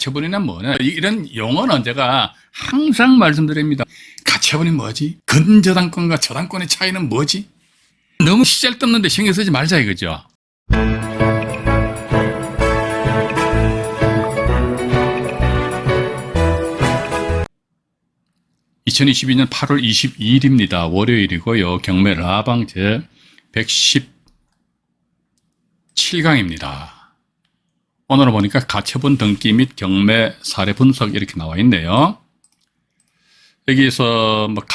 가처분이나 뭐냐 이런 용어는 제가 항상 말씀드립니다. 가처분이 뭐지? 근저당권과 저당권의 차이는 뭐지? 너무 시잘데없는데 신경 쓰지 말자 이거죠. 2022년 8월 22일입니다. 월요일이고요. 경매 라방 제 117강입니다. 오늘은 보니까 가처분 등기 및 경매 사례 분석 이렇게 나와 있네요. 여기서 뭐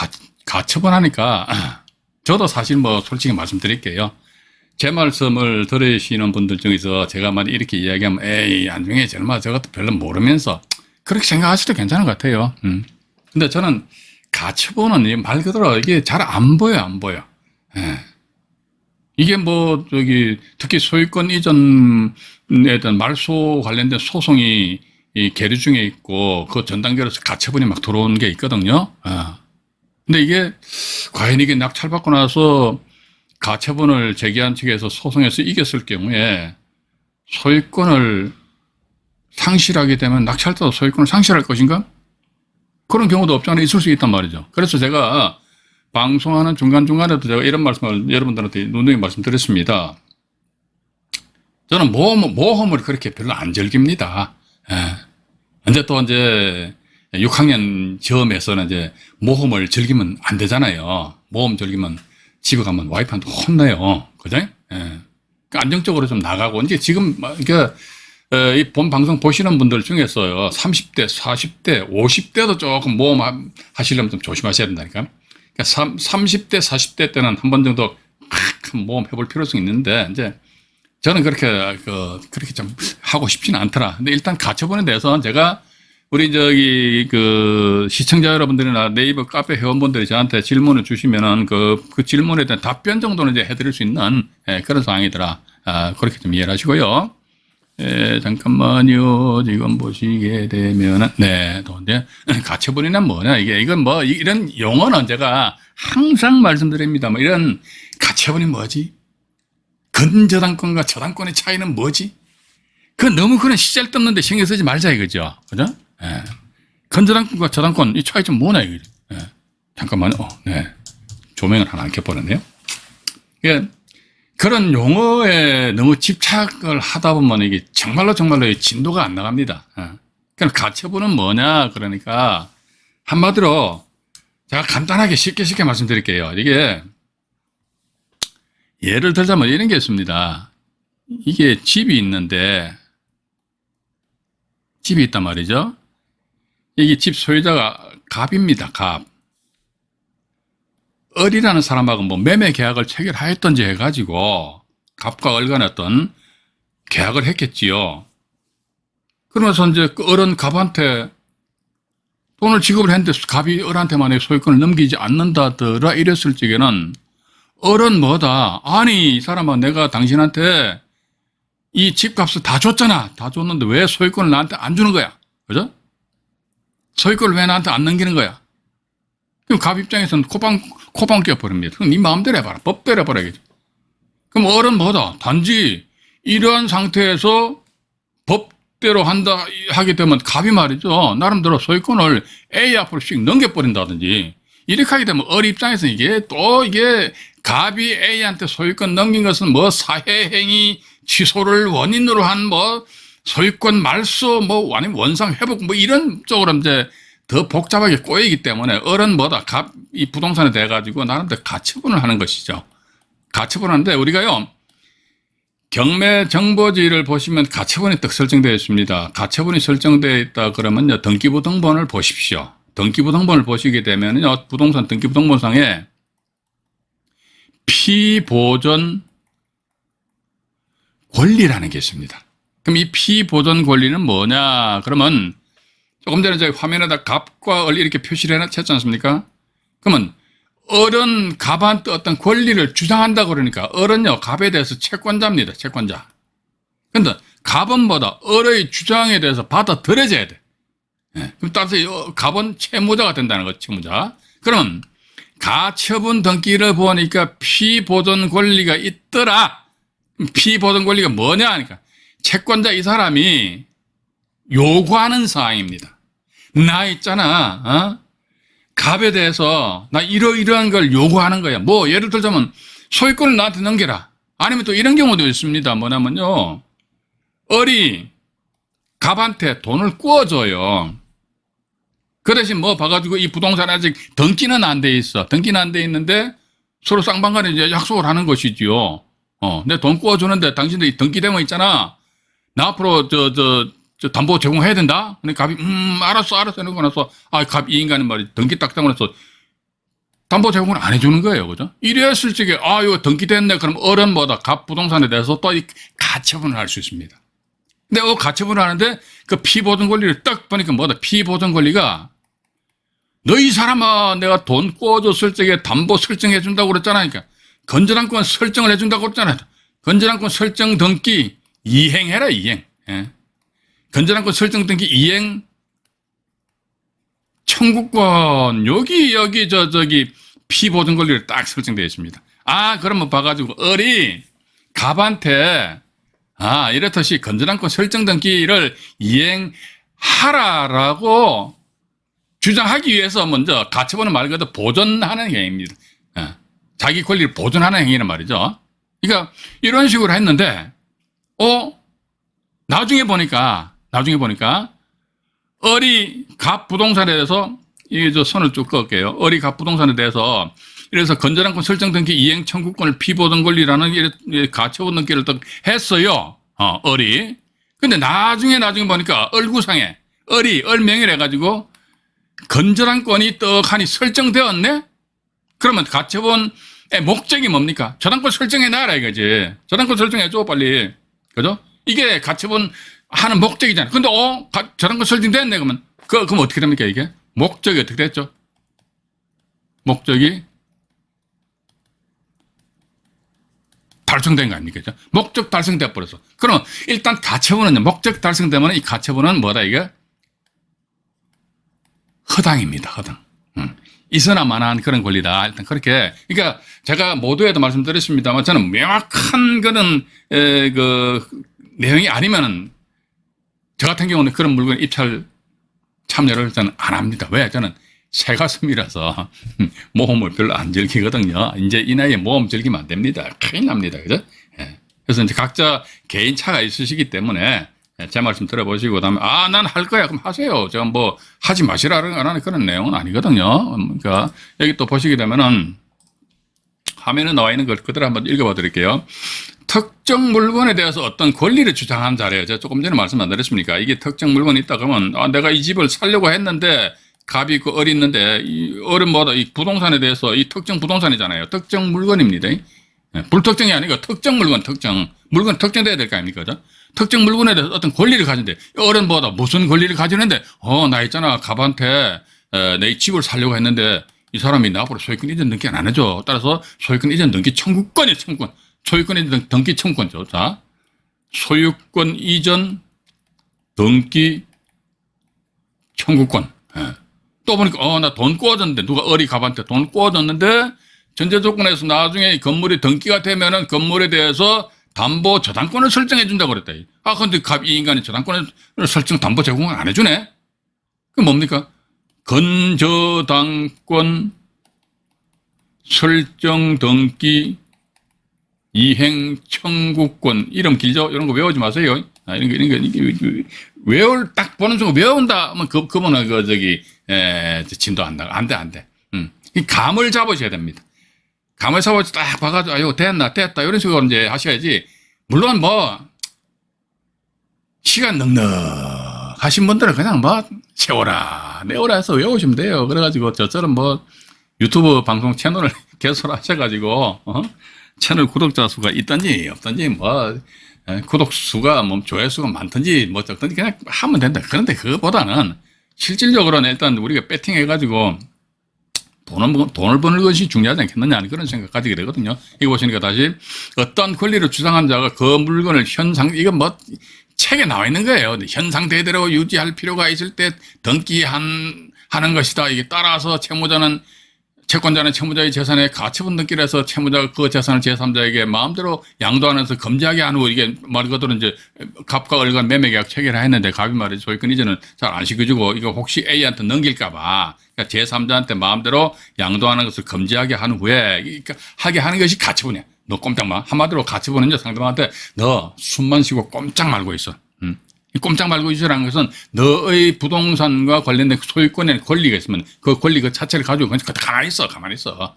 가처분 하니까 저도 사실 뭐 솔직히 말씀드릴게요. 제 말씀을 들으시는 분들 중에서 제가 만약 이렇게 이야기하면 에이 안중에 젊어 저것도 별로 모르면서 그렇게 생각하셔도 괜찮은 것 같아요. 근데 저는 가처분은 말 그대로 이게 잘 안 보여, 안 보여. 예. 이게 뭐, 특히 소유권 이전에 대한 말소 관련된 소송이 이 계류 중에 있고, 그 전 단계로서 가처분이 막 들어온 게 있거든요. 근데 이게, 과연 이게 낙찰받고 나서 가처분을 제기한 측에서 소송에서 이겼을 경우에 소유권을 상실하게 되면 낙찰 때도 소유권을 상실할 것인가? 그런 경우도 없지 않아 있을 수 있단 말이죠. 그래서 제가 방송하는 중간중간에도 제가 이런 말씀을 여러분들한테 누누이 말씀드렸습니다. 저는 모험을 그렇게 별로 안 즐깁니다. 예. 근데 또 이제 6학년 저음에서는 이제 모험을 즐기면 안 되잖아요. 모험 즐기면 집에 가면 와이프한테 혼나요. 그죠? 예. 그러니까 안정적으로 좀 나가고, 이제 지금, 그러니까 이 본 방송 보시는 분들 중에서요, 30대, 40대, 50대도 조금 모험 하시려면 좀 조심하셔야 된다니까. 그러니까 30대, 40대 때는 한 번 정도 큰 모험 해볼 필요성이 있는데, 이제 저는 그렇게 좀 하고 싶지는 않더라. 근데 일단 가처분에 대해서 제가 우리 시청자 여러분들이나 네이버 카페 회원분들이 저한테 질문을 주시면은 그 질문에 대한 답변 정도는 이제 해드릴 수 있는 그런 상황이더라. 그렇게 좀 이해를 하시고요. 잠깐만요. 지금 보시게 되면은, 네, 또 이제, 가처분이란 뭐냐, 이건 뭐, 이런 용어는 제가 항상 말씀드립니다. 뭐, 이런 가처분이 뭐지? 근저당권과 저당권의 차이는 뭐지? 너무 그런 시잘데없는데 신경 쓰지 말자 이거죠. 그죠? 예. 근저당권과 저당권, 이 차이 좀 뭐냐, 이거죠. 예. 잠깐만요. 네. 조명을 하나 안 켜버렸네요. 그런 용어에 너무 집착을 하다 보면 이게 정말로 진도가 안 나갑니다. 그럼 가처분은 뭐냐? 그러니까 한마디로 제가 간단하게 쉽게 말씀드릴게요. 이게 예를 들자면 이런 게 있습니다. 이게 집이 있는데 집이 있단 말이죠. 이게 집 소유자가 갑입니다. 갑. 을이라는 사람하고 뭐 매매 계약을 체결하였던지 해가지고 갑과 을 간에 어떤 계약을 했겠지요. 그러면서 이제 그 을은 갑한테 돈을 지급을 했는데 갑이 을한테 만약에 소유권을 넘기지 않는다더라 이랬을 적에는 을은 뭐다? 아니 이 사람아 내가 당신한테 이 집값을 다 줬잖아. 다 줬는데 왜 소유권을 나한테 안 주는 거야? 그죠? 소유권을 왜 나한테 안 넘기는 거야? 그럼 갑 입장에서는 코방 껴버립니다. 그럼 네 마음대로 해봐라. 법대로 해봐라겠죠. 그럼 을은 뭐다? 단지 이러한 상태에서 법대로 하게 되면 갑이 말이죠. 나름대로 소유권을 A 앞으로 씩 넘겨버린다든지 이렇게 하게 되면 을 입장에서 이게 갑이 A한테 소유권 넘긴 것은 뭐 사회행위 취소를 원인으로 한 뭐 소유권 말소 뭐 아니면 원상 회복 뭐 이런 쪽으로 이제 더 복잡하게 꼬이기 때문에 을은 뭐다? 이 부동산에 대해가지고 나름대로 가처분을 하는 것이죠. 가처분을 하는데 우리가요, 경매 정보지를 보시면 가처분이 딱 설정되어 있습니다. 가처분이 설정되어 있다 그러면요, 등기부 등본을 보십시오. 등기부 등본을 보시게 되면요, 부동산 등기부 등본상에 피보존 권리라는 게 있습니다. 그럼 이 피보존 권리는 뭐냐? 그러면 조금 전에 저희 화면에다 갑과 을 이렇게 표시를 해놨지 않습니까? 그러면 을은 갑한테 어떤 권리를 주장한다 그러니까 을은요 갑에 대해서 채권자입니다. 채권자. 근데 갑은 뭐다? 을의 주장에 대해서 받아들여져야 돼. 예. 그럼 따라서 갑은 채무자가 된다는 거죠. 채무자. 그러면 가처분 등기를 보니까 피보존 권리가 있더라. 피보존 권리가 뭐냐 하니까 채권자 이 사람이 요구하는 사항입니다. 나 있잖아, 갑에 대해서 나 이러이러한 걸 요구하는 거야. 뭐 예를 들자면 소유권을 나한테 넘겨라. 아니면 또 이런 경우도 있습니다. 뭐냐면요, 을이 갑한테 돈을 꾸어줘요. 그 대신 뭐 봐가지고 이 부동산에 아직 등기는 안 돼 있어. 등기는 안 돼 있는데 서로 쌍방간에 이제 약속을 하는 것이지요. 내 돈 꾸어주는데 당신들이 등기되면 있잖아. 나 앞으로 저 담보 제공해야 된다? 근데 갑이, 알았어. 이러고 나서, 갑 이 인간은 말이지. 등기 딱 되고 나서 담보 제공을 안 해주는 거예요. 그죠? 이랬을 적에, 이거 등기됐네. 그럼 어른 뭐다. 갑 부동산에 대해서 또 가처분을 할 수 있습니다. 근데 가처분을 하는데 그 피보존 권리를 딱 보니까 뭐다. 피보존 권리가 너 이 사람아, 내가 돈 꾸어줬을 적에 담보 설정해준다고 그랬잖아. 그러니까 건전한권 설정을 해준다고 그랬잖아. 건전한권 설정 등기 이행해라, 이행. 예. 건전한권 설정 등기 이행 청구권 여기 저기 피보존 권리를 딱 설정되어 있습니다. 그러면 봐가지고 을이 갑한테 이렇듯이 건전한권 설정 등기를 이행하라라고 주장하기 위해서 먼저 가처분은 말 그대로 보존하는 행위입니다. 자기 권리를 보존하는 행위란 말이죠. 그러니까 이런 식으로 했는데 나중에 보니까 을이 갑 부동산에 대해서 저 선을 쭉 그을게요. 을이 갑 부동산에 대해서 이래서 건전한권 설정 등기 이행 청구권을 피보존 권리라는 가처분 등기를 또 했어요. 을이. 근데 나중에 보니까 을구상에 을 명의를 해가지고 건전한권이 떡하니 설정되었네? 그러면 가처분의 목적이 뭡니까? 저당권 설정해놔라 이거지. 저당권 설정해줘 빨리. 그죠? 이게 가처분 하는 목적이잖아요. 근데 저당권 설정됐네 그러면 그럼 어떻게 됩니까 이게? 목적이 어떻게 됐죠? 목적이 달성된 거 아닙니까? 목적 달성돼 버려서. 그럼 일단 가처분은 목적 달성되면 이 가처분은 뭐다 이게? 허당입니다. 허당. 있어나마나한 그런 권리다. 일단 그렇게. 그러니까 제가 모두에도 말씀드렸습니다만 저는 명확한 그런 내용이 아니면은 저 같은 경우는 그런 물건 입찰 참여를 저는 안 합니다. 왜? 저는 새가슴이라서 모험을 별로 안 즐기거든요. 이제 이 나이에 모험 즐기면 안 됩니다. 큰일 납니다. 그죠? 예. 그래서 이제 각자 개인 차가 있으시기 때문에 제 말씀 들어보시고 그다음에 난 할 거야 그럼 하세요. 제가 뭐 하지 마시라는 그런 내용은 아니거든요. 그러니까 여기 또 보시게 되면은 화면에 나와 있는 걸 그대로 한번 읽어봐 드릴게요. 특정 물건에 대해서 어떤 권리를 주장한 자리에요. 제가 조금 전에 말씀 안 드렸습니까? 이게 특정 물건이 있다 그러면 내가 이 집을 살려고 했는데 갑이 있고 을이 있는데 이 을은 뭐다 이 부동산에 대해서 이 특정 부동산이잖아요. 특정 물건입니다. 불특정이 아니고 특정 물건 물건 특정돼야 될 거 아닙니까? 그죠? 특정 물건에 대해서 어떤 권리를 가진대. 어른 뭐다 무슨 권리를 가지는데 나 있잖아 갑한테 내 집을 살려고 했는데 이 사람이 나 앞으로 소유권 이전 등기 안 해줘. 따라서 소유권 이전 등기 청구권이 청구권. 소유권 이전 등기 청구권죠. 자, 소유권 이전 등기 청구권. 또 보니까 나 돈 꾸어줬는데 누가 을이 갑한테 돈 꾸어줬는데 전제 조건에서 나중에 건물이 등기가 되면은 건물에 대해서 담보 저당권을 설정해 준다고 그랬다. 근데 갑 이 인간이 저당권을 설정 담보 제공을 안 해주네? 그게 뭡니까? 건저당권 설정 등기 이행 청구권. 이름 길죠? 이런 거 외우지 마세요. 이런 거 딱 보는 순간 외운다 하면 그분은 진도 안 나가. 안 돼. 이 감을 잡으셔야 됩니다. 감을 잡아서 딱 봐가지고 됐다 이런 식으로 이제 하셔야지. 물론 시간 넉넉하신 분들은 그냥 세워라 내워라 해서 외우시면 돼요. 그래가지고 저처럼 유튜브 방송 채널을 개설하셔가지고 채널 구독자 수가 있든지 없든지 구독 수가 조회수가 많든지 적든지 그냥 하면 된다. 그런데 그거보다는 실질적으로는 일단 우리가 배팅해가지고 돈을 버는 것이 중요하지 않겠느냐 하는 그런 생각 가지게 되거든요. 이거 보시니까 다시 어떤 권리를 주장한 자가 그 물건을 이건 책에 나와 있는 거예요. 현 상태대로 유지할 필요가 있을 때 등기하는 것이다. 이게 따라서 채무자는 채권자는 채무자의 재산에 가처분 등기를 해서 채무자가 그 재산을 제3자에게 마음대로 양도하면서 검지하게 한 후 이게 말 그대로 이제 갑과 을과 매매계약 체결을 했는데 갑이 말이죠. 소유권 이전은 잘 안 시켜주고 이거 혹시 A한테 넘길까봐 그러니까 제3자한테 마음대로 양도하는 것을 검지하게 한 후에 그러니까 하게 하는 것이 가처분이야. 너 꼼짝 마. 한마디로 가처분은요 상대방한테 너 숨만 쉬고 꼼짝 말고 있어. 꼼짝 말고 있으라는 것은 너의 부동산과 관련된 소유권에 권리가 있으면 그 권리 그 자체를 가지고 그냥 가만히 있어. 가만히 있어.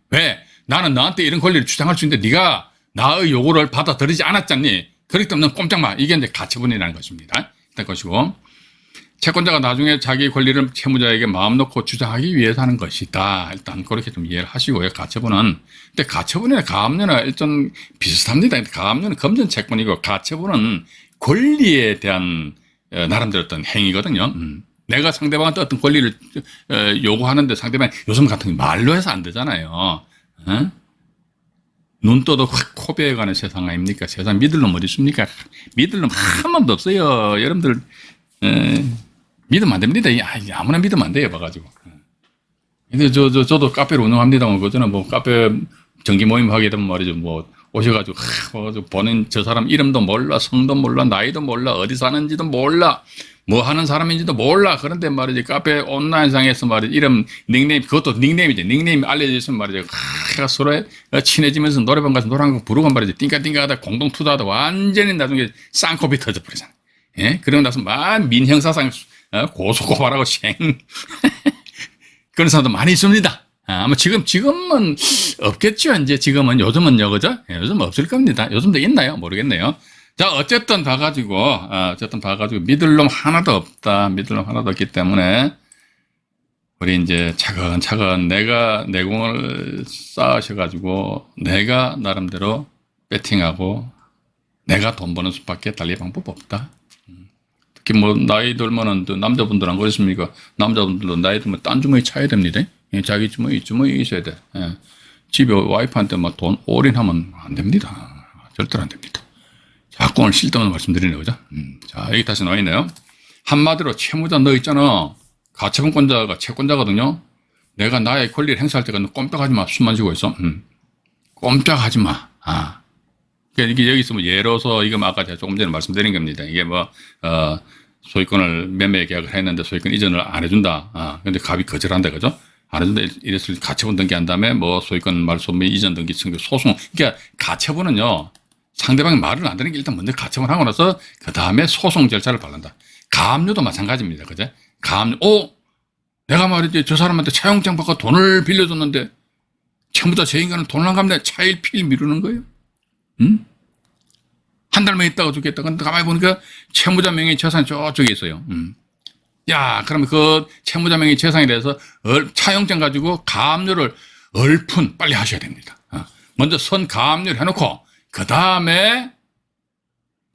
왜? 나는 너한테 이런 권리를 주장할 수 있는데 네가 나의 요구를 받아들이지 않았잖니. 그렇기 때문에 꼼짝 마. 이게 이제 가처분이라는 것입니다. 일단 것이고 채권자가 나중에 자기 권리를 채무자에게 마음 놓고 주장하기 위해서 하는 것이다. 일단 그렇게 좀 이해를 하시고요. 가처분은. 근데 가처분이나 가압류나 일단 비슷합니다. 가압류는 금전 채권이고 가처분은 권리에 대한 나름대로 어떤 행위거든요. 내가 상대방한테 어떤 권리를 요구하는데 상대방이 요즘 같은 게 말로 해서 안 되잖아요. 눈 떠도 확 코베어가는 세상 아닙니까? 세상 믿을 놈 어디 있습니까? 믿을 놈 한 놈도 없어요. 여러분들 믿으면 안 됩니다. 아무나 믿으면 안 돼요. 봐가지고. 근데 저도 카페를 운영합니다만 그전에 뭐 카페 정기 모임 하게 되면 말이죠. 뭐 오셔가지고 보는 저 사람 이름도 몰라, 성도 몰라, 나이도 몰라, 어디 사는지도 몰라, 뭐 하는 사람인지도 몰라. 그런데 말이지 카페 온라인상에서 말이지 이름 닉네임 그것도 닉네임이지. 닉네임 알려져 있으면 말이죠. 서로 친해지면서 노래방 가서 노래 한 곡 부르고 말이지 띵까띵까하다 공동 투자하다 완전히 나중에 쌍코비 터져 버리잖아. 예? 그러고 나서 막 민형사상 고소고발하고 생 그런 사람도 많이 있습니다. 아마 지금은 없겠죠. 이제 요즘은요, 그죠? 예, 요즘 없을 겁니다. 요즘도 있나요? 모르겠네요. 자, 어쨌든 봐가지고 믿을 놈 하나도 없다. 믿을 놈 하나도 없기 때문에 우리 이제 차근차근 내가 내공을 쌓으셔가지고 내가 나름대로 배팅하고 내가 돈 버는 수밖에 달리 방법 없다. 특히 뭐 나이 들면은 남자분들 안 그렇습니까? 남자분들도 나이 들면 딴 주머니 차야 됩니다. 예, 자기 주머니 있어야 돼. 예. 집에 와이프한테 막 돈 올인하면 안 됩니다. 절대로 안 됩니다. 자꾸 오늘 쓸데없는 말씀드리네요. 그죠? 자, 여기 다시 나와 있네요. 한마디로 채무자 너 있잖아. 가처분권자가 채권자거든요. 내가 나의 권리를 행사할 때가 꼼짝하지 마. 숨만 쉬고 있어. 꼼짝하지 마. 그러니까 이게 여기서 뭐 예로서 이거 아까 제가 조금 전에 말씀드린 겁니다. 이게 뭐 소유권을 매매 계약을 했는데 소유권 이전을 안 해준다. 근데 갑이 거절한다. 그죠? 안 해준다. 이랬을 때 가처분 등기한 다음에 뭐 소유권 말소 매 이전 등기 청구 소송. 그러니까 가처분은요. 상대방이 말을 안 듣는 게 일단 먼저 가처분 하고 나서 그 다음에 소송 절차를 밟는다. 가압류도 마찬가지입니다. 그죠? 가압류. 내가 말이지 저 사람한테 차용장 받고 돈을 빌려줬는데 채무자 저 인간은 돈을 안 갚네. 차일피일 미루는 거예요. 한 달만 있다가 죽겠다. 근데 가만히 보니까 채무자 명의 재산이 저쪽에 있어요. 야, 그러면 그 채무자 명의 재산에 대해서 차용장 가지고 가압류를 빨리 하셔야 됩니다. 먼저 선가압류를 해놓고 그 다음에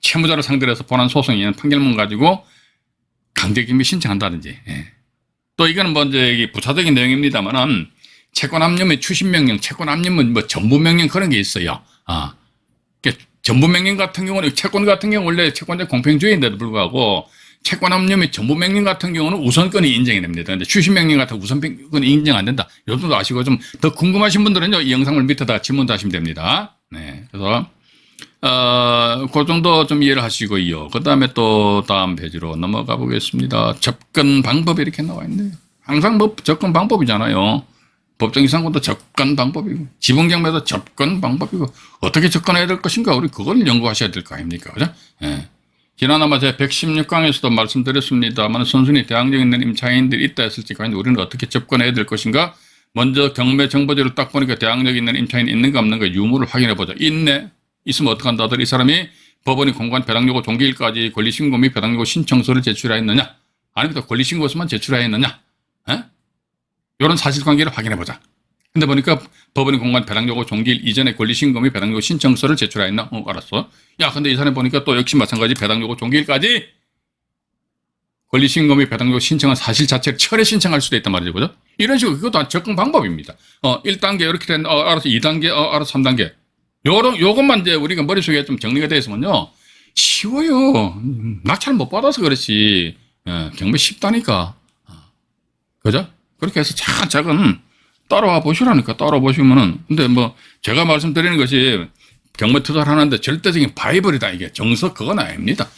채무자를 상대로 해서 본안 소송이나 판결문 가지고 강제징비 신청한다든지. 예. 또 이거는 먼저 부차적인 내용입니다만은 채권압류의 추심명령, 채권압류는 뭐 전부명령 그런 게 있어요. 전부명령 같은 경우는 채권 같은 경우 원래 채권자 공평주의인데도 불구하고 채권압류 및 전부명령 같은 경우는 우선권이 인정이 됩니다. 근데 추심명령 같은 우선권이 인정 안 된다. 여러분도 아시고 좀 더 궁금하신 분들은요, 이 영상을 밑에다 질문도 하시면 됩니다. 네. 그래서, 그 정도 좀 이해를 하시고요. 그 다음에 또 다음 페이지로 넘어가 보겠습니다. 접근 방법이 이렇게 나와 있네요. 항상 뭐 접근 방법이잖아요. 법정 이상권도 접근 방법이고, 지분경매도 접근 방법이고, 어떻게 접근해야 될 것인가, 우리 그걸 연구하셔야 될 거 아닙니까? 그죠? 예. 지난 아마 제가 116강에서도 말씀드렸습니다만, 선순위 대항력 있는 임차인들이 있다 했을지, 과연 우리는 어떻게 접근해야 될 것인가? 먼저 경매 정보지를 딱 보니까 대항력 있는 임차인이 있는가 없는가 유무를 확인해 보자. 있네? 있으면 어떡한다더라. 이 사람이 법원이 공고한 배당요구 종기일까지 권리신고 및 배당요구 신청서를 제출하였느냐? 아니면 권리신고서만 제출하였느냐? 이런 사실관계를 확인해 보자. 근데 보니까 법원이 공고한 배당요구 종기일 이전에 권리신고 및 배당요구 신청서를 제출하였나? 알았어. 야, 근데 이 사람이 보니까 또 역시 마찬가지 배당요구 종기일까지 권리신고 및 배당요구 신청한 사실 자체를 철회 신청할 수도 있단 말이죠. 그죠? 이런 식으로 그것도 접근 방법입니다. 1단계 이렇게 된, 알아서 2단계, 알아서 3단계. 요것만 이제 우리가 머릿속에 좀 정리가 되어 있으면요. 쉬워요. 낙찰 못 받아서 그렇지. 경매 쉽다니까. 그죠? 그렇게 해서 차근차근 따라와 보시라니까. 따라와 보시면은. 근데 뭐 제가 말씀드리는 것이 경매 투자를 하는데 절대적인 바이블이다. 이게 정석 그건 아닙니다.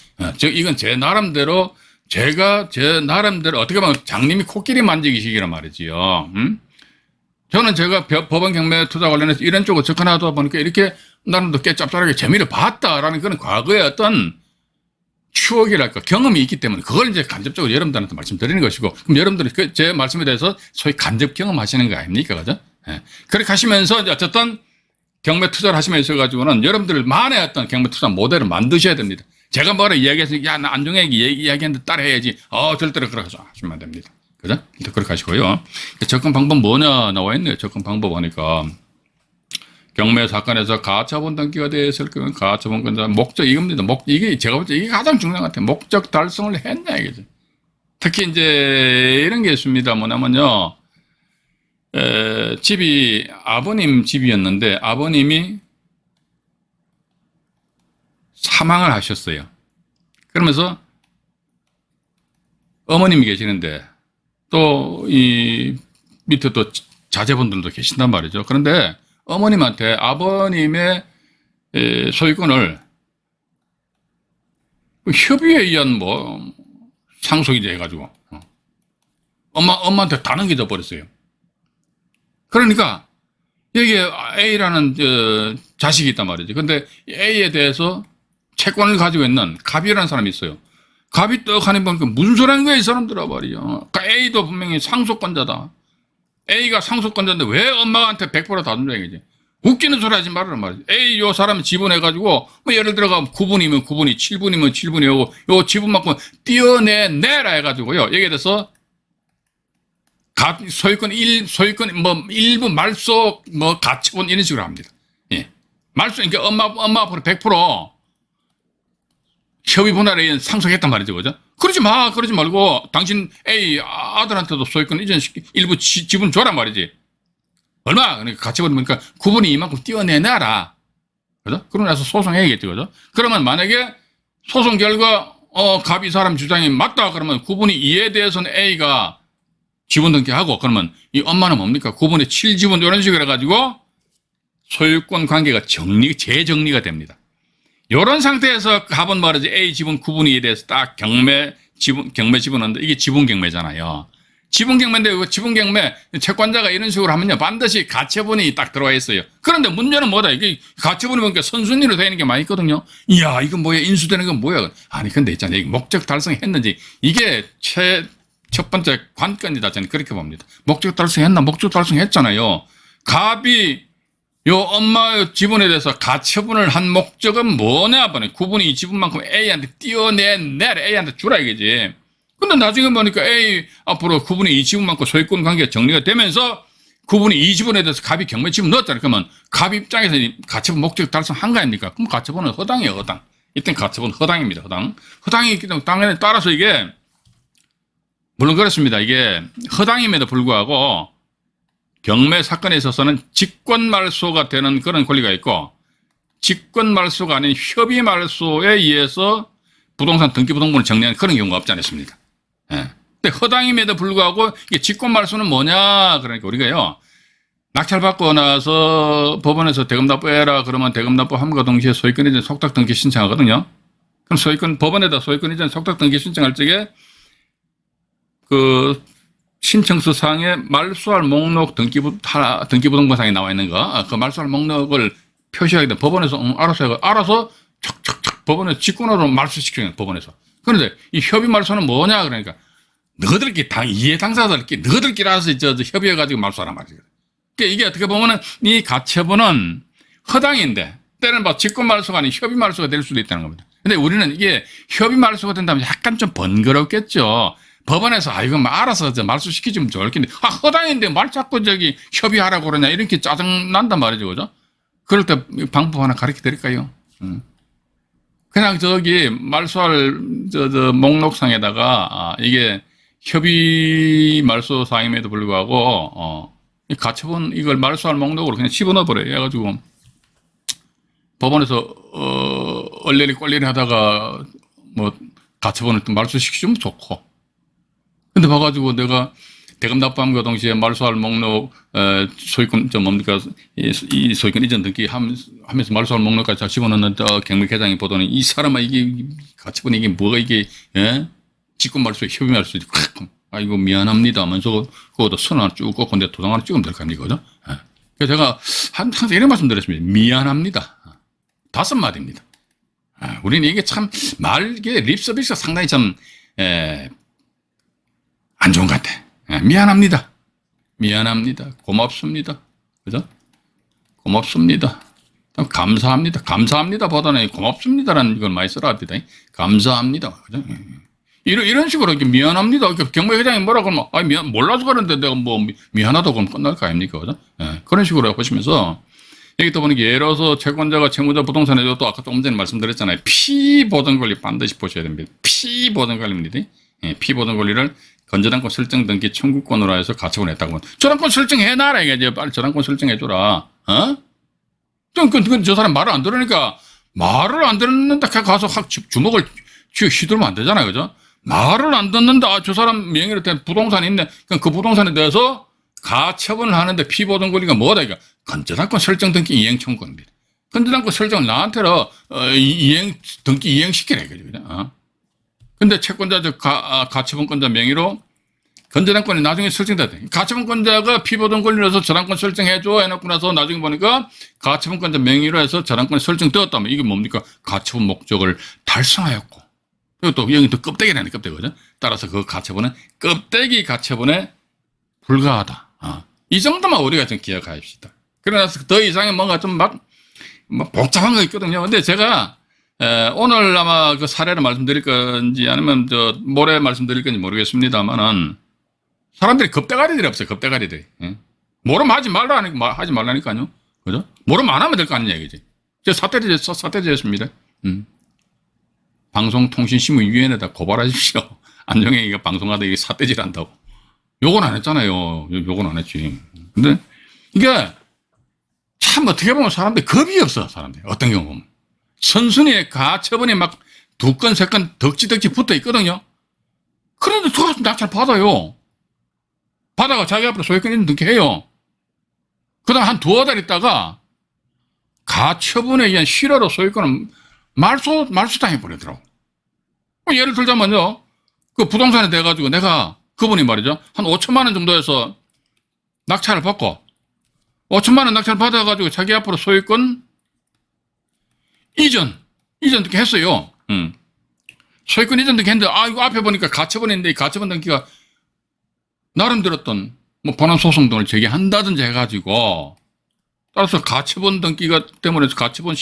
이건 제 나름대로 제가 제 나름대로 어떻게 보면 장님이 코끼리 만지기식이란 말이지요. 저는 제가 법원 경매 투자 관련해서 이런 쪽으로 접근하다 보니까 이렇게 나름대로 꽤 짭짤하게 재미를 봤다라는 그런 과거의 어떤 추억이랄까 경험이 있기 때문에 그걸 이제 간접적으로 여러분들한테 말씀드리는 것이고, 그럼 여러분들이 제 말씀에 대해서 소위 간접 경험하시는 거 아닙니까? 그죠? 예. 그렇게 하시면서 이제 어쨌든 경매 투자를 하시면서 가지고는 여러분들만의 어떤 경매 투자 모델을 만드셔야 됩니다. 제가 뭐라 이야기해서 야, 나 안종혁이 이야기하는데 따라해야지. 절대로 그렇게 하시면 안 됩니다. 그죠? 그렇게 하시고요. 접근 방법 뭐냐 나와 있네요. 접근 방법 보니까 경매 사건에서 가처분 등기가 되었을 경우 가처분 권자 목적 이겁니다. 이게 제가 볼 때 이게 가장 중요한 것 같아요. 목적 달성을 했냐 이거죠. 특히 이제 이런 게 있습니다. 뭐냐면요. 집이 아버님 집이었는데 아버님이 사망을 하셨어요. 그러면서 어머님이 계시는데 또 이 밑에 또 자제분들도 계신단 말이죠. 그런데 어머님한테 아버님의 소유권을 협의에 의한 뭐 상속이 해가지고 엄마한테 다 넘겨져 버렸어요. 그러니까 여기에 A라는 자식이 있단 말이죠. 근데 A에 대해서 채권을 가지고 있는 갑이라는 사람이 있어요. 갑이 떡 하는 보니까 무슨 소리 하는 거야 이 사람들아 말이죠. 그러니까 A도 분명히 상속권자다. A가 상속권자인데 왜 엄마한테 100%다 준다 이거지. 웃기는 소리 하지 말아라 말이지. A 요 사람 지분해가지고 뭐 예를 들어가 9분이면 9분이 7분이면 7분이 하고 요 지분만큼 띄어내라 해가지고요. 여기에 대해서 소유권 뭐 일부 말소 뭐 가처분 이런 식으로 합니다. 예. 말소 그러니까 엄마 앞으로 100% 협의 분할에 상속했단 말이죠. 그죠? 그러지 말고 당신 A 아들한테도 소유권 이전시키 일부 지분 줘란 말이지. 얼마? 그러니까 가처분 보니까 9분이 이만큼 띄어내놔라. 그죠? 그러고 나서 소송해야겠죠. 그죠? 그러면 만약에 소송 결과 갑이 사람 주장이 맞다 그러면 9분의 2에 대해서는 A가 지분 등기하고 그러면 이 엄마는 뭡니까? 9분의 7 지분 이런 식으로 해가지고 소유권 관계가 재정리가 됩니다. 이런 상태에서 갑은 말이지 A 지분 9분의 2에 대해서 딱 경매 지분하는데 이게 지분 경매잖아요. 지분 경매인데 그 지분 경매 채권자가 이런 식으로 하면요 반드시 가처분이 딱 들어와 있어요. 그런데 문제는 뭐다? 이게 가처분이 보니까 선순위로 되는 게 많이 있거든요. 이야 이건 뭐야? 인수되는 건 뭐야? 아니 근데 있잖아요. 목적 달성했는지 이게 첫 번째 관건이다. 저는 그렇게 봅니다. 목적 달성했나? 목적 달성했잖아요. 갑이 요 엄마 지분에 대해서 가처분을 한 목적은 뭐냐? 9분의 2 지분만큼 A한테 띄어내라. A한테 주라 이거지. 근데 나중에 보니까 A 앞으로 9분의 2 지분만큼 소유권 관계가 정리가 되면서 9분의 2 지분에 대해서 갑이 경매 지분 넣었잖아요. 그러면 갑 입장에서 가처분 목적 달성한 거 아닙니까? 그럼 가처분은 허당이에요. 허당. 이땐 가처분 허당입니다. 허당이 있기 때문에 당연히 따라서 이게 물론 그렇습니다. 이게 허당임에도 불구하고 경매 사건에 있어서는 직권말소가 되는 그런 권리가 있고 직권말소가 아닌 협의말소에 의해서 부동산 등기부등본을 정리하는 그런 경우가 없지 않습니까? 예. 근데 허당임에도 불구하고 이게 직권말소는 뭐냐? 그러니까 우리가요 낙찰받고 나서 법원에서 대금 납부해라 그러면 대금 납부함과 동시에 소유권 이전 속탁 등기 신청하거든요. 그럼 법원에다 소유권 이전 속탁 등기 신청할 적에 그 신청서상에 말소할 목록 등기부등본상에 나와 있는 거, 그 말소할 목록을 표시하게 되면 법원에서 알아서 척척척 법원에 직권으로 말소시켜요. 법원에서. 그런데 이 협의 말소는 뭐냐 그러니까 너희들끼리 이해 당사자들끼리 너희들끼리 알아서 협의해가지고 말소하란 말이에요. 그러니까 이게 어떻게 보면은 이 가처분은 허당인데 때는 직권 말소가 아닌 협의 말소가 될 수도 있다는 겁니다. 근데 우리는 이게 협의 말소가 된다면 약간 좀 번거롭겠죠. 법원에서 이거 알아서 말소시키면 좋을 텐데 허당인데 말 자꾸 협의하라고 그러냐 이렇게 짜증난단 말이죠. 그죠? 그럴 때 방법 하나 가르쳐 드릴까요? 그냥 말소할 목록상에다가 이게 협의 말소상임에도 불구하고 가처분 이걸 말소할 목록으로 그냥 집어넣어 버려요. 해가지고 법원에서 얼레리 꼴레리 하다가 뭐 가처분을 또 말소시키면 좋고 근데 봐가지고 내가 대금 납부함과 동시에 말소할 목록, 소유권, 뭡니까, 이 소유권 이전 등기 하면서 말소할 목록까지 다 집어넣는 경매회장이 보더니 이 사람아, 이게, 가처분 이게 뭐가 이게, 예? 직권 말소에 협의할 수 있고, 아이고, 미안합니다 하면서 그것도 선 하나 쭉 꺾고 내 도장 하나 찍으면 될 거 아닙니까? 그죠? 예. 그래서 제가 항상 이런 말씀 드렸습니다. 미안합니다. 5마디입니다. 우리는 이게 참 이게 립 서비스가 상당히 좀, 안 좋은 것 같아. 미안합니다. 미안합니다. 고맙습니다. 그죠? 고맙습니다. 감사합니다. 감사합니다 보다는 고맙습니다라는 이걸 많이 써라 합니다. 감사합니다. 그죠? 이런 식으로 이렇게 미안합니다. 경매회장이 뭐라고 하면, 몰라서 그러는데 내가 뭐 미안하다고 하면 끝날 거 아닙니까? 그죠? 그런 식으로 보시면서, 여기 또 보니까 예를 들어서 채권자가 채무자 부동산에도 또 아까 조금 전에 말씀드렸잖아요. 피보전 권리 반드시 보셔야 됩니다. 피보전 권리입니다. 피보전 권리를 건저당권 설정 등기 청구권으로 해서 가처분 했다고 하면 저당권 설정해놔라. 이게 빨리 저당권 설정해줘라. 저 사람 말을 안 들으니까 말을 안 듣는다 가서 확 주먹을 휘두르면 안 되잖아요. 그죠? 말을 안 듣는다. 저 사람 명의로 된 부동산이 있네. 그럼 그 부동산에 대해서 가처분을 하는데 피보전 권리가 뭐다? 이거 건저당권 설정 등기 이행 청구권입니다. 건저당권 설정을 나한테로 등기 이행시키라 이거죠. 근데 채권자 가처분권자 명의로 건저당권이 나중에 설정됐다. 가처분권자가 피보전 권리로서 저당권 설정해줘 해놓고 나서 나중에 보니까 가처분권자 명의로 해서 저당권이 설정되었다면 이게 뭡니까? 가처분 목적을 달성하였고. 그리고 또 여기 또 껍데기라는 껍데기거든. 따라서 그 가처분은 껍데기 가처분에 불과하다. 이 정도만 우리가 좀 기억합시다. 그러나서 더 이상의 뭔가 좀 막 복잡한 거 있거든요. 근데 제가 오늘 아마 그 사례를 말씀드릴 건지 아니면 모레 말씀드릴 건지 모르겠습니다만은 사람들이 겁대가리들이 없어요. 겁대가리들이. 모르면 하지 말라니까요. 그죠? 모르면 안 하면 될 거 아니냐 이거지. 제가 사퇴드렸습니다. 방송통신심의위원회에다 고발하십시오. 안정행이가 방송하다 이게 사퇴질 한다고. 욕은 안 했잖아요. 욕은 안 했지. 근데 이게 참 어떻게 보면 사람들이 겁이 없어. 사람들이 어떤 경우 보면 선순위에 가처분이 막 2건 3건 덕지덕지 붙어 있거든요. 그런데 들어가서 낙찰 받아요. 받아가 자기 앞으로 소유권 있는 등기해요. 그 다음 한 2달 있다가 가처분에 의한 실효로 소유권을 말소당해버리더라고. 예를 들자면요. 그 부동산에 대해가지고 내가 그분이 말이죠. 한 5천만 원 정도에서 낙찰을 받고 5천만 원 낙찰을 받아가지고 자기 앞으로 소유권 이전 등기 했어요. 소유권 이전 등기 했는데 이거 앞에 보니까 가처분인데 이 가처분 등기가 나름대로 어떤 뭐 본안 소송 등을 제기한다든지 해가지고 따라서 가처분 등기가 때문에 가처분에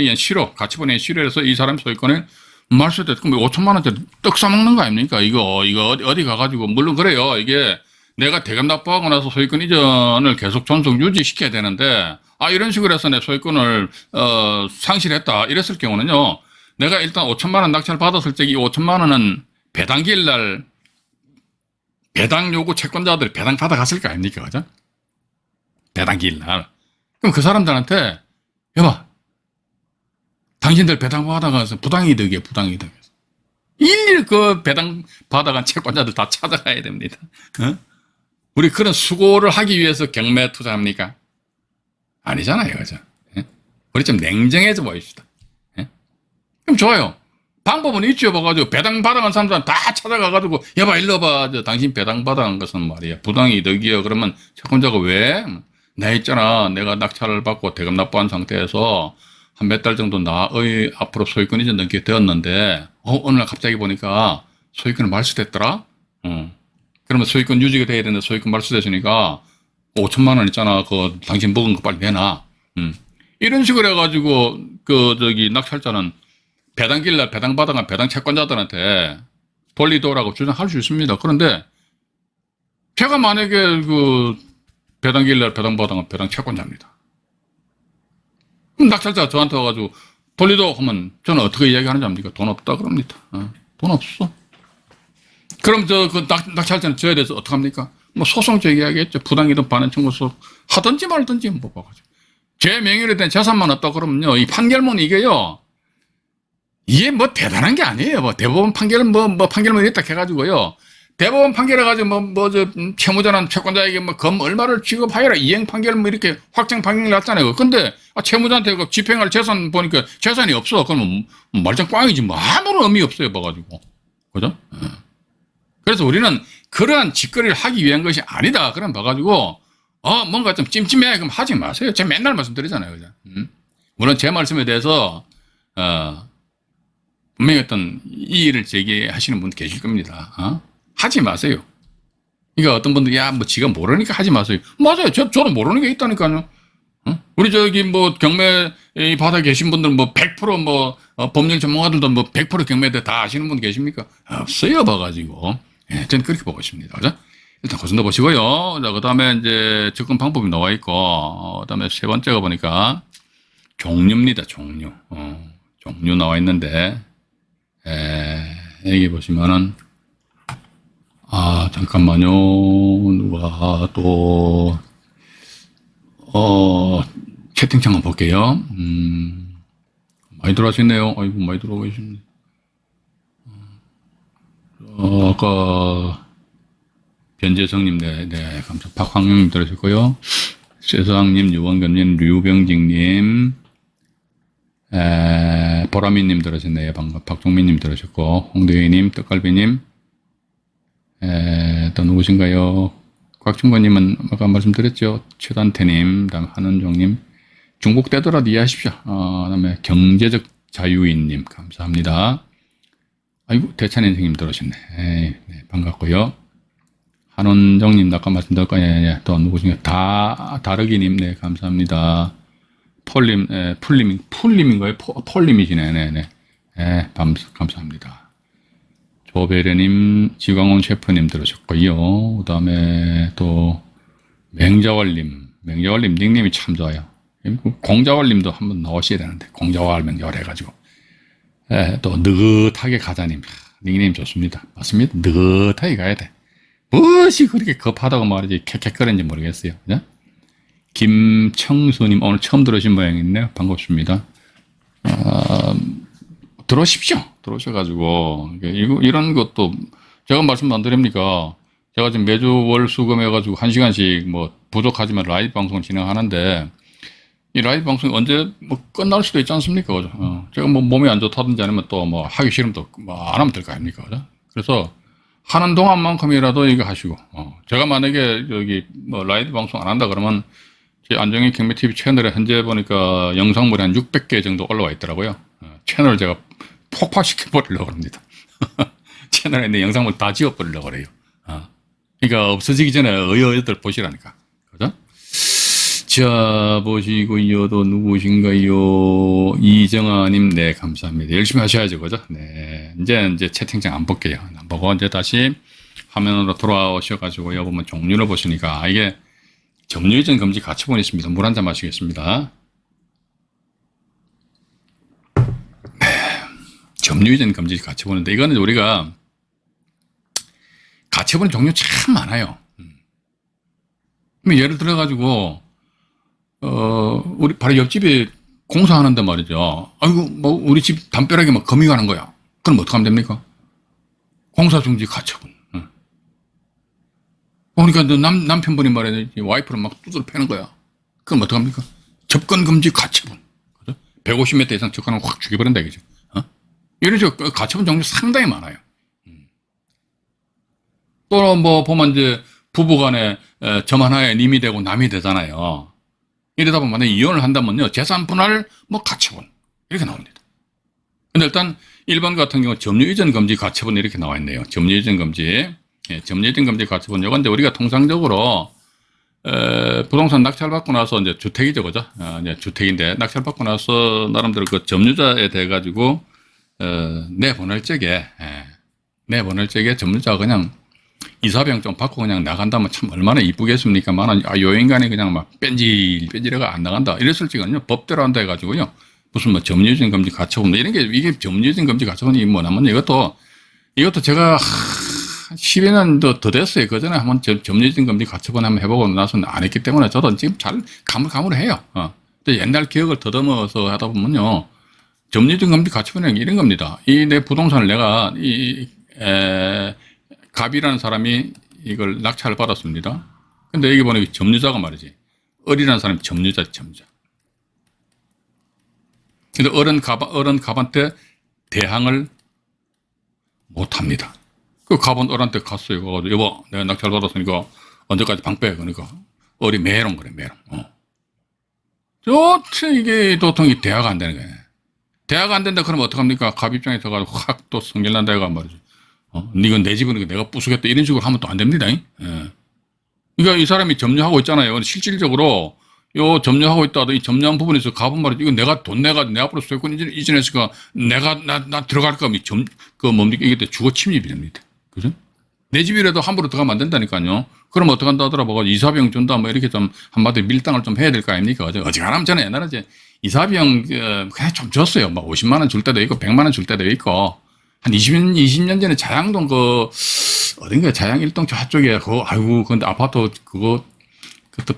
의한 가처분에 의한 실효해서 이 사람 소유권을 말소됐. 그럼 5천만 원짜리 떡 싸먹는 거 아닙니까? 이거 어디 가가지고 물론 그래요. 이게 내가 대금 납부하고 나서 소유권 이전을 계속 존속 유지시켜야 되는데 이런 식으로 해서 내 소유권을 상실했다 이랬을 경우는요. 내가 일단 5천만 원 낙찰 받았을 때 이 5천만 원은 배당기일 날 배당 요구 채권자들이 배당 받아갔을 거 아닙니까? 그죠? 배당기일 날. 그럼 그 사람들한테 여봐. 당신들 배당 받아가서 부당이득이에요, 부당이득. 일일 그 배당 받아간 채권자들 다 찾아가야 됩니다. 우리 그런 수고를 하기 위해서 경매에 투자합니까? 아니잖아요, 그죠? 우리 좀 냉정해져 보입시다. 그럼 좋아요. 방법은 있죠, 봐가지고 배당 받아간 사람들은 다 찾아가가지고 여봐, 일로 봐, 당신 배당 받아간 것은 말이야 부당이득이요. 그러면 채권자가 왜? 나 있잖아, 내가 낙찰을 받고 대금 납부한 상태에서 한 몇 달 정도 나의 앞으로 소유권 이전 등기 되었는데, 어느 날 갑자기 보니까 소유권이 말소됐더라? 그러면 소유권 유지가 돼야 되는데 소유권 말소됐으니까 5천만 원 있잖아. 그거 당신 먹은 거 빨리 내놔. 이런 식으로 해가지고, 낙찰자는 배당기일 날 배당 받아간 배당 채권자들한테 돌리도라고 주장할 수 있습니다. 그런데 제가 만약에 배당기일 날 배당 받아간 배당 채권자입니다. 낙찰자가 저한테 와가지고 돌리도 하면 저는 어떻게 이야기하는지 압니까? 돈 없다 그럽니다. 돈 없어. 그럼 낙찰자는 저에 대해서 어떻게 합니까? 뭐 소송 제기하겠죠. 부당이든 반환 청구서 하든지 말든지 뭐 봐가지고. 제 명의로 된 재산만 없다 그러면요. 이 판결문 이게요. 이게 뭐 대단한 게 아니에요. 뭐 대법원 판결은 판결문이 있다 해가지고요. 대법원 판결해가지고 채무자는 채권자에게 검 얼마를 지급하여라 이행 판결 이렇게 확정 판결 났잖아요. 근데 채무자한테 그 집행할 재산 보니까 재산이 없어. 그러면 말짱 꽝이지 아무런 의미 없어요. 봐가지고. 그죠? 그래서 우리는 그러한 짓거리를 하기 위한 것이 아니다. 그럼 봐가지고 뭔가 좀 찜찜해. 그럼 하지 마세요. 제가 맨날 말씀드리잖아요. 그죠? 물론 제 말씀에 대해서 분명히 어떤 이의를 제기하시는 분 계실 겁니다. 하지 마세요. 그러니까 어떤 분들이 지가 모르니까 하지 마세요. 맞아요. 저도 모르는 게 있다니까요. 우리 경매 바닥에 계신 분들 100% 법률 전문가들도 100% 경매대 다 아시는 분 계십니까? 없어요. 봐가지고. 예, 저는 그렇게 보고 있습니다. 그죠? 일단 고선도 보시고요. 자, 그 다음에 이제 접근 방법이 나와 있고, 그 다음에 세 번째가 보니까 종류입니다. 종류. 종류 나와 있는데, 여기 보시면은, 잠깐만요. 누가 또, 채팅창 한번 볼게요. 많이 들어가시네요. 아이고, 많이 들어오고 계십니다. 아까, 변재성님, 네, 감사합니다. 박황영님 들으셨고요. 쇠서왕님, 유원겸님, 류병직님, 보라미님 들으셨네요. 박종민님 들으셨고, 홍대희님, 떡갈비님, 또 누구신가요? 곽충권님은 아까 말씀드렸죠. 최단태님, 다음 한은종님, 중국 되더라도 이해하십시오. 그 다음에 경제적 자유인님, 감사합니다. 아이고, 대찬인생님 들으셨네. 네, 반갑고요. 한원정님, 아까 말씀드렸고, 또 누구신가요? 다르기님, 네, 감사합니다. 풀림인가요? 폴림이시네, 네네. 네, 감사합니다. 조배려님, 지광원 셰프님 들으셨고요. 그 다음에 또, 맹자월님 닉네임이 참 좋아요. 공자월님도 한번 나오셔야 되는데, 공자월 맹자월 해가지고. 또, 느긋하게 가자님, 닉네임 좋습니다. 맞습니다. 느긋하게 가야 돼. 무엇이 그렇게 급하다고 말이지, 캑캑거리는지 모르겠어요. 그죠? 김청수님, 오늘 처음 들으신 모양이네요. 반갑습니다. 들어오셔가지고, 이런 것도, 제가 말씀 안 드립니까? 제가 지금 매주 월 수금해가지고 1시간씩 부족하지만 라이브 방송 진행하는데, 이 라이브 방송이 언제 끝날 수도 있지 않습니까? 그죠? 제가 몸이 안 좋다든지 아니면 또 하기 싫으면 또 안 하면 될 거 아닙니까? 그죠? 그래서, 하는 동안만큼이라도 이거 하시고, 제가 만약에 여기 라이브 방송 안 한다 그러면, 제 안정희 경매TV 채널에 현재 보니까 영상물이 한 600개 정도 올라와 있더라고요. 채널을 제가 폭파시켜버리려고 합니다. 채널에 있는 영상물 다 지워버리려고 그래요. 그러니까 없어지기 전에 어여들 보시라니까. 그죠? 자, 보시고요. 또 누구신가요? 이정아님, 네, 감사합니다. 열심히 하셔야죠. 그죠? 네. 이제 채팅창 안 볼게요. 안 보고 이제 다시 화면으로 돌아오셔가지고요. 보면 종류를 보시니까 이게 점유이전 금지 가처분이 있습니다. 물 한 잔 마시겠습니다. 네. 점유이전 금지 가처분인데 이거는 우리가 가처분 종류 참 많아요. 예를 들어가지고 우리 바로 옆집에 공사하는데 말이죠. 아이고 우리 집 담벼락에 거미 가는 거야. 그럼 어떡하면 됩니까? 공사 중지 가처분. 그러니까 남편분이 말이야 와이프를 막 두드러 패는 거야. 그럼 어떡합니까? 접근 금지 가처분. 150m 이상 접근하면 확 죽여버린다 이거죠. 이런 식으로 가처분 종류 상당히 많아요. 또 보면 이제 부부간에 점 하나에 님이 되고 남이 되잖아요. 이러다 보면 만약에 이혼을 한다면요 재산 분할 가처분 이렇게 나옵니다. 근데 일단 1번 같은 경우 점유이전 금지 가처분 이렇게 나와 있네요. 점유이전 금지. 점유이전 금지 가처분. 요건 이제 우리가 통상적으로 부동산 낙찰받고 나서 이제 주택이죠, 그죠? 이제 주택인데 낙찰받고 나서 나름대로 그 점유자에 대해 가지고 내보낼 적에 점유자가 그냥 이사비용 좀 받고 그냥 나간다면 참 얼마나 이쁘겠습니까만 요 인간이 그냥 막 뺀질해가 안 나간다 이랬을 적은요 법대로 한다 해가지고요 무슨 점유이전 금지 가처분 이런 게 이게 점유이전 금지 가처분이 뭐냐면 이것도 제가 10여 년 더 됐어요. 그 전에 한번 점유이전 금지 가처분 한번 해보고 나서는 안 했기 때문에 저도 지금 잘 가물가물해요. 근데 옛날 기억을 더듬어서 하다 보면요 점유이전 금지 가처분이 이런 겁니다. 이 내 부동산을 내가 갑이라는 사람이 이걸 낙찰을 받았습니다. 근데 여기 보니까 점유자가 말이지. 을이라는 사람이 점유자지, 점유자. 근데 을은 갑한테 대항을 못 합니다. 그 갑은 을한테 갔어요. 가가지고, 여보, 내가 낙찰 받았으니까 언제까지 방패? 그러니까 을이 메롱 그래, 메롱. 좋지, 이게 도통이 대화가 안 되는 거예요. 대화가 안 된다 그러면 어떡합니까? 갑 입장에서 가지고 확 또 성질난다 이거 말이죠. 이건 내 집이니까 내가 부수겠다 이런 식으로 하면 또 안 됩니다. 예. 그러니까 이 사람이 점유하고 있잖아요. 실질적으로 요 점유하고 있다. 이 점유한 부분에서 갑은 말이죠. 이거 내가 돈 내가 내 앞으로 소유권 이전했으니까 나 들어갈 거면 뭡니까? 이게 주거 침입이 됩니다. 그죠? 내 집이라도 함부로 들어가면 안 된다니까요. 그럼 어떡한다 하더라고. 이사비용 준다 뭐 이렇게 좀 한마디 밀당을 좀 해야 될 거 아닙니까? 어지간하면 저는 옛날에 이제 이사비용 그냥 좀 줬어요. 막 50만 원 줄 때도 있고 100만 원 줄 때도 있고 한 20년 전에 자양동 어딘가 자양 일동 저쪽에 아이고 근데 아파트 그것도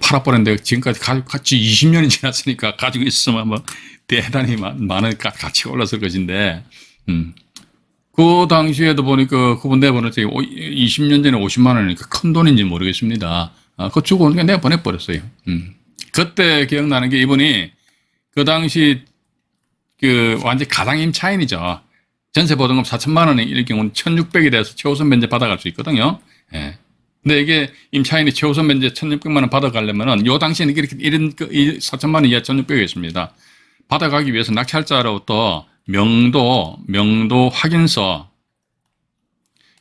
팔아버렸는데 지금까지 같이 20년이 지났으니까 가지고 있으면 뭐 대단히 많은 가치가 올랐을 것인데 그 당시에도 보니까 그분 내보냈어요. 20년 전에 50만 원이니까 큰 돈인지 모르겠습니다. 그거 주고 오니까 내가 보내버렸어요. 그때 기억나는 게 이분이 그 당시 완전 가당 임차인이죠. 전세보증금 4천만 원이 이럴 경우는 1,600이 돼서 최우선 면제 받아갈 수 있거든요. 예. 근데 이게 임차인이 최우선 면제 1,600만 원 받아가려면은 요 당시에는 이런 4천만 원 이하 1,600이었습니다. 받아가기 위해서 낙찰자로부터 명도 확인서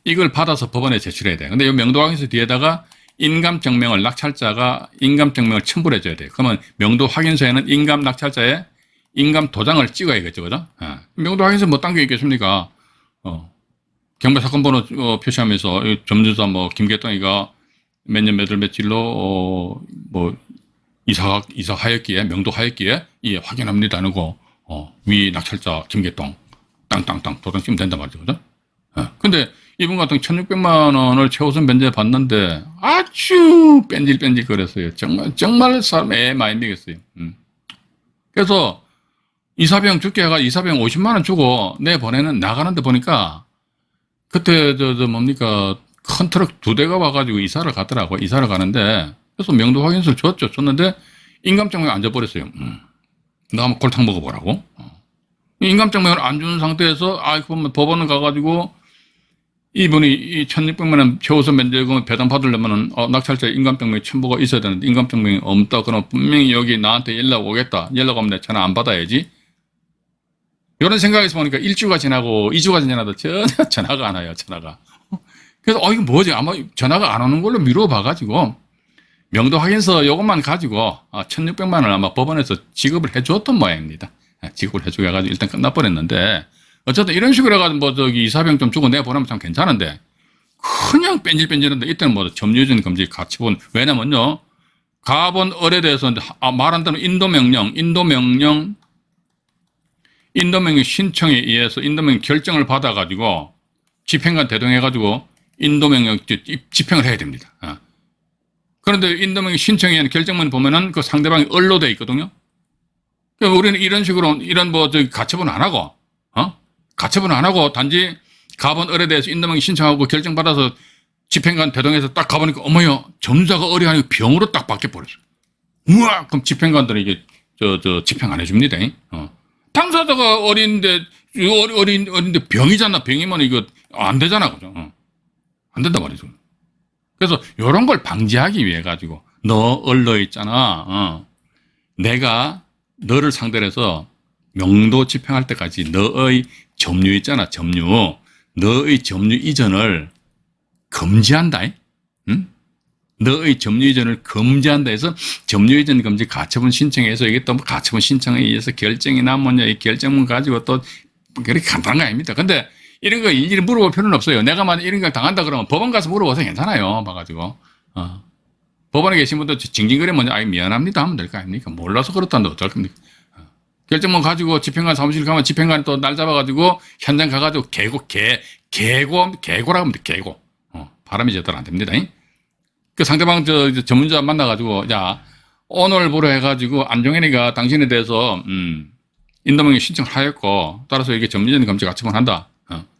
이걸 받아서 법원에 제출해야 돼요. 근데 이 명도 확인서 뒤에다가 낙찰자가 인감증명을 첨부를 해줘야 돼요. 그러면 명도 확인서에는 낙찰자의 인감 도장을 찍어야겠죠, 그죠? 명도 확인서 뭐 딴 게 있겠습니까? 경매 사건 번호 표시하면서 점주자 김계동이가 몇 년 며칠로 이사하였기에 명도하였기에 예 확인합니다 하고 위 낙찰자 김계동 땅 도장 찍으면 된단 말이죠, 그죠? 근데 이분 같은 1,600만 원을 최우선 면제 받는데 아주 뺀질뺀질 거렸어요. 정말 사람 애 많이 먹였어요. 그래서 이사비용 줄게 해가 이사비용 50만 원 주고 내보내는 나가는데 보니까 그때 뭡니까 큰 트럭 2대가 와가지고 이사를 가더라고. 이사를 가는데 그래서 명도 확인서를 줬는데 인감증명이 안 줘버렸어요. 나 한번 골탕 먹어보라고. 인감증명을 안 주는 상태에서 그러면 법원을 가가지고 이분이 이 1,600만 원 최우선 면제금 배당 받으려면은 낙찰자 인감증명이 첨부가 있어야 되는데 인감증명이 없다. 그럼 분명히 여기 나한테 연락 오겠다. 연락 오면 내가 전화 안 받아야지. 이런 생각에서 보니까 1주가 지나고 2주가 지나도 전혀 전화가 안 와요. 전화가. 그래서 이거 뭐지? 아마 전화가 안 오는 걸로 미뤄봐가지고 명도 확인서 요것만 가지고 1,600만 원을 아마 법원에서 지급을 해줬던 모양입니다. 지급을 해주게 해가지고 일단 끝나버렸는데 어쨌든 이런 식으로 해가지고 이사비용 좀 주고 내보내면 참 괜찮은데 그냥 뺀질뺀질한데 이때는 점유유전 금지 가처분. 왜냐면요 갑은 을에 대해서 말한다면 인도명령 신청에 의해서 인도명령 결정을 받아가지고 집행관 대동해가지고 인도명령 집행을 해야 됩니다. 그런데 인도명령 신청에 의한 결정만 보면은 그 상대방이 을로 돼 있거든요. 그러니까 우리는 이런 식으로 가처분 안 하고 가처분 안 하고 단지 갑은 을에 대해서 인도명령 신청하고 결정받아서 집행관 대동해서 딱 가보니까 어머요 점주자가 을이 아니고 병으로 딱 바뀌어버렸어요. 우와 그럼 집행관들은 이게 집행 안 해줍니다. 당사자가 어린데 병이잖아. 병이면 이거 안 되잖아. 그죠? 안 된단 말이죠. 그래서 이런 걸 방지하기 위해 가지고 너 을로 있잖아. 내가 너를 상대로 해서 명도 집행할 때까지 너의 점유 있잖아. 너의 점유 이전을 금지한다. 응? 너의 점유 이전을 금지한다 해서 점유 이전 금지 가처분 신청해서 이게 또 가처분 신청에 의해서 결정이 나면 이 결정문 가지고 또 그렇게 간단한 거 아닙니다. 근데 이런 거 일일이 물어볼 필요는 없어요. 내가 만약 이런 걸 당한다 그러면 법원 가서 물어봐서 괜찮아요. 봐가지고. 법원에 계신 분들 징징거리면 미안합니다 하면 될 거 아닙니까? 몰라서 그렇다는데 어쩔 겁니까? 결정문 가지고 집행관 사무실 가면 집행관이 또 날 잡아가지고 현장 가가지고 개고라고 하면 돼. 개고. 발음이 제대로 안 됩니다. 그 상대방 전문자 만나가지고 오늘부로 해가지고 안종현이가 당신에 대해서 인도명령 신청을 하였고 따라서 이게 점유전 금지 가처분 한다.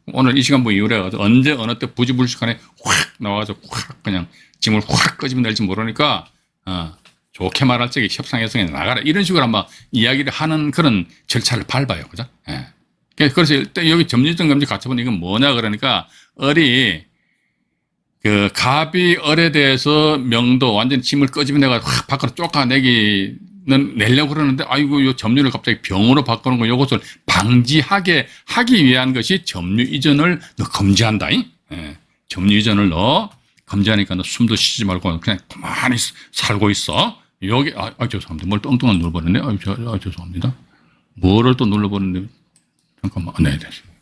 오늘 이 시간 뭐 이후래 언제 어느 때 부지불식간에 확 나와가지고 확 그냥 짐을 확 끄집어낼지 모르니까 좋게 말할 적에 협상회성에 나가라 이런 식으로 아마 이야기를 하는 그런 절차를 밟아요. 그죠? 예. 그래서 일단 여기 점유증 금지 가처분 이건 뭐냐 그러니까 을이 그 갑이 을에 대해서 명도 완전 짐을 끄집어내가 확 밖으로 쫓아내기는 내려고 그러는데 아이고 요 점유를 갑자기 병으로 바꾸는 거 요것을 방지하게 하기 위한 것이 점유 이전을 너 금지한다. 예. 점유 이전을 너 금지하니까 너 숨도 쉬지 말고 그냥 가만히 살고 있어. 여기 죄송합니다. 뭘 뚱뚱한 눌러버렸네. 죄송합니다. 뭐를 또 눌러버렸는데 잠깐만. 네, 됐습니다.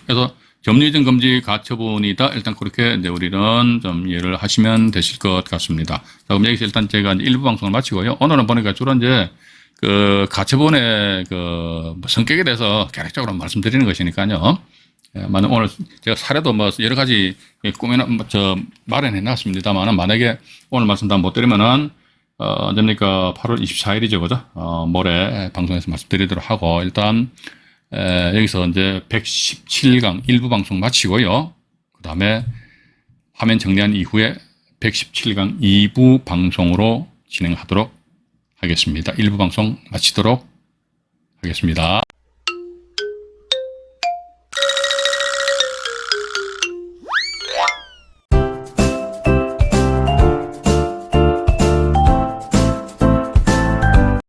그래서 점유이전 금지 가처분이다. 일단 그렇게 이제 우리는 좀 이해를 하시면 되실 것 같습니다. 자, 그럼 여기서 일단 제가 이제 일부 방송을 마치고요. 오늘은 보니까 주로 이제 그 가처분의 그 성격에 대해서 개략적으로 말씀드리는 것이니까요. 만약 오늘 제가 사례도 뭐 여러 가지 마련해 놨습니다만 만약에 오늘 말씀 다 못 드리면은 언제입니까? 8월 24일이죠, 그죠? 모레 방송에서 말씀드리도록 하고 일단 여기서 이제 117강 일부 방송 마치고요. 그 다음에 화면 정리한 이후에 117강 2부 방송으로 진행하도록 하겠습니다. 일부 방송 마치도록 하겠습니다.